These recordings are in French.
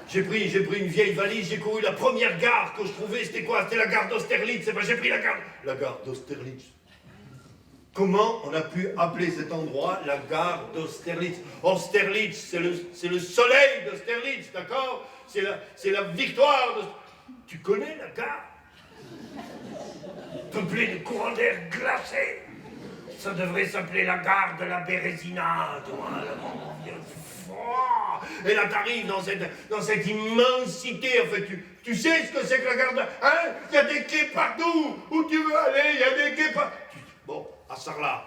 J'ai pris une vieille valise, j'ai couru la première gare que je trouvais, c'était quoi? C'était la gare d'Austerlitz. Eh ben, j'ai pris la gare d'Austerlitz. Comment on a pu appeler cet endroit la gare d'Austerlitz? Austerlitz, c'est le soleil d'Austerlitz, d'accord? C'est la victoire de... Tu connais la gare? Peuplée de courants d'air glacés. Ça devrait s'appeler la gare de la Bérésina, toi, le froid. Et là, t'arrives dans cette immensité. En fait, tu sais ce que c'est que la gare de... Hein? Il y a des quais partout. Où tu veux aller, il y a des quais partout. Bon, à Sarlat.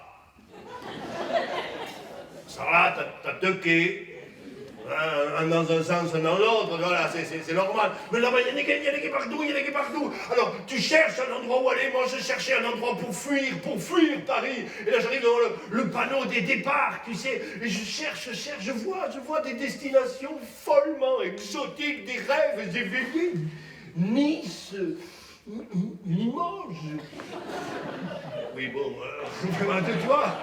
Sarlat, t'as deux quais. Un dans un sens, un dans l'autre, voilà, c'est normal. Mais là-bas, il y a des quais partout. Alors, tu cherches un endroit où aller. Moi, je cherchais un endroit pour fuir Paris. Et là, j'arrive devant le panneau des départs, tu sais. Et je cherche, je vois des destinations follement exotiques, des rêves éveillés. Nice, Limoges. Oui, bon, tu vois.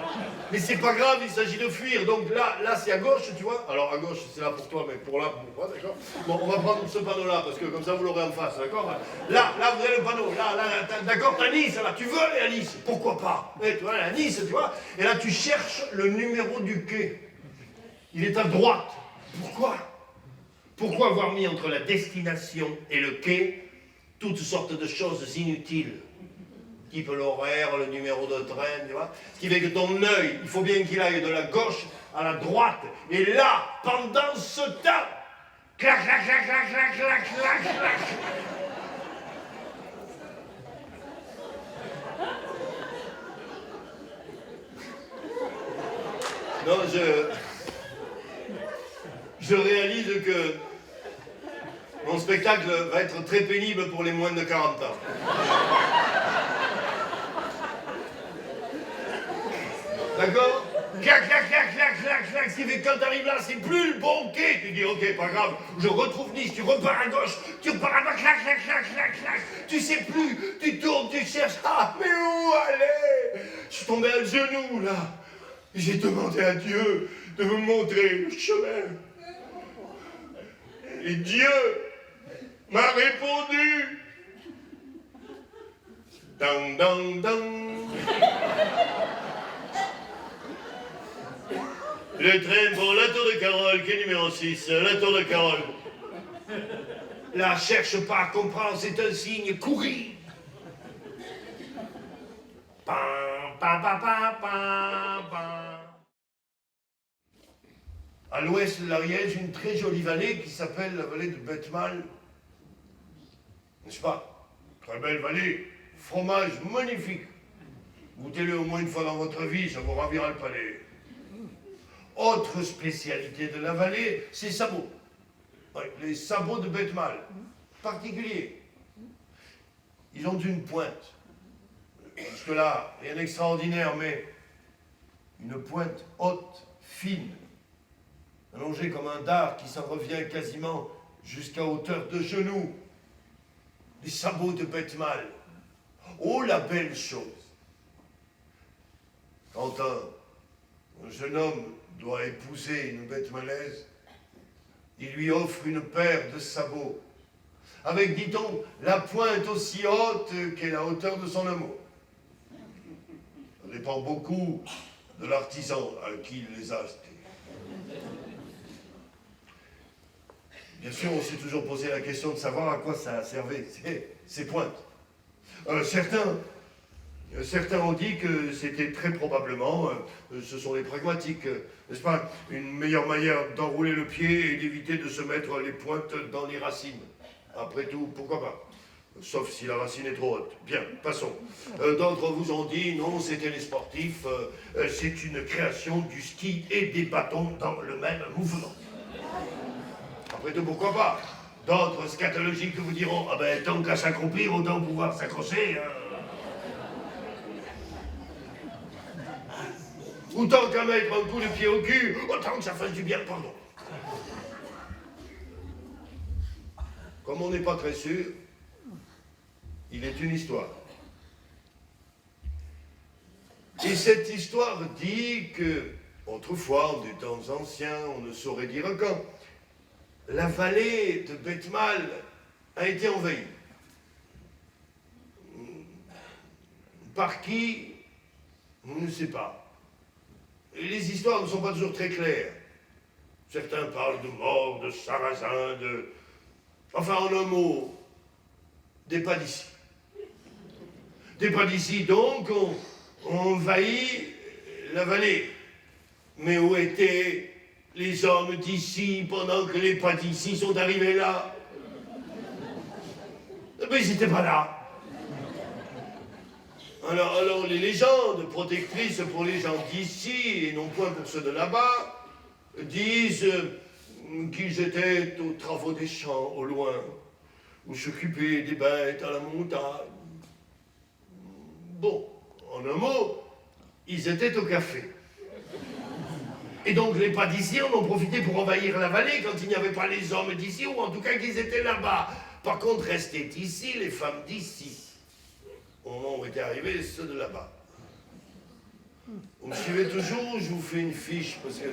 Mais c'est pas grave, il s'agit de fuir. Donc là, c'est à gauche, tu vois. Alors, à gauche, c'est là pour toi, mais pour moi, d'accord. Bon, on va prendre ce panneau-là, parce que comme ça, vous l'aurez en face, d'accord. Là, vous avez le panneau. Là, d'accord, t'as Nice, là. Tu veux aller à Nice? Pourquoi pas? Tu vois, à Nice, tu vois. Et là, tu cherches le numéro du quai. Il est à droite. Pourquoi avoir mis entre la destination et le quai toutes sortes de choses inutiles? Type l'horaire, le numéro de train, tu vois. Ce qui fait que ton œil, il faut bien qu'il aille de la gauche à la droite. Et là, pendant ce temps, clac, clac, clac, clac, clac, clac, clac, clac. Non, je réalise que mon spectacle va être très pénible pour les moins de 40 ans. D'accord? Clac, clac, clac, clac, clac, clac. Ce qui fait que quand t'arrives là, c'est plus le bon quai. Tu dis, ok, pas grave, je retrouve Nice, tu repars à gauche, tu repars à droite, clac, clac, clac, clac, clac. Tu sais plus, tu tournes, tu cherches. Ah, mais où aller? Je suis tombé à genoux, là. J'ai demandé à Dieu de me montrer le chemin. Et Dieu m'a répondu. Dang, dang, dang. Le train pour la Tour de Carole, quai numéro 6, la Tour de Carole. Là, cherche pas à comprendre, c'est un signe, courir. Pam, pam, pam, pam, pam, pam. À l'ouest de l'Ariège, une très jolie vallée qui s'appelle la vallée de Betmal. N'est-ce pas? Très belle vallée, fromage magnifique. Goûtez-le au moins une fois dans votre vie, ça vous ravira le palais. Autre spécialité de la vallée, ces sabots. Oui, les sabots de Betmal, particuliers. Ils ont une pointe. Jusque-là, rien d'extraordinaire, mais une pointe haute, fine, allongée comme un dard qui s'en revient quasiment jusqu'à hauteur de genoux. Les sabots de Betmal. Oh, la belle chose! Quand un jeune homme doit épouser une bête malaise, il lui offre une paire de sabots, avec, dit-on, la pointe aussi haute qu'est la hauteur de son amour. Ça dépend beaucoup de l'artisan à qui il les a achetés. Bien sûr, on s'est toujours posé la question de savoir à quoi ça servait, ces pointes. Certains ont dit que c'était très probablement, ce sont les pragmatiques, n'est-ce pas, une meilleure manière d'enrouler le pied et d'éviter de se mettre les pointes dans les racines. Après tout, pourquoi pas? Sauf si la racine est trop haute. Bien, passons. D'autres vous ont dit, non, c'était les sportifs, c'est une création du ski et des bâtons dans le même mouvement. Après tout, pourquoi pas? D'autres scatologiques vous diront, ah ben, tant qu'à s'accroupir, autant pouvoir s'accrocher, hein. Autant qu'à mettre un coup de pied au cul, autant que ça fasse du bien, pardon. Comme on n'est pas très sûr, il est une histoire. Et cette histoire dit que, autrefois, en des temps anciens, on ne saurait dire quand, la vallée de Bethmal a été envahie. Par qui? On ne sait pas. Et les histoires ne sont pas toujours très claires. Certains parlent de mort, de sarrasins, de... Enfin, en un mot, des pas d'ici. Des pas d'ici, donc, ont envahi la vallée. Mais où étaient les hommes d'ici pendant que les pas d'ici sont arrivés là? Mais ils n'étaient pas là. Alors les légendes protectrices pour les gens d'ici, et non point pour ceux de là-bas, disent qu'ils étaient aux travaux des champs au loin, ou s'occupaient des bêtes à la montagne. Bon, en un mot, ils étaient au café. Et donc les pas d'ici en ont profité pour envahir la vallée quand il n'y avait pas les hommes d'ici, ou en tout cas qu'ils étaient là-bas. Par contre, restaient ici les femmes d'ici, au moment où étaient arrivés ceux de là-bas. Vous me suivez toujours ou je vous fais une fiche parce que...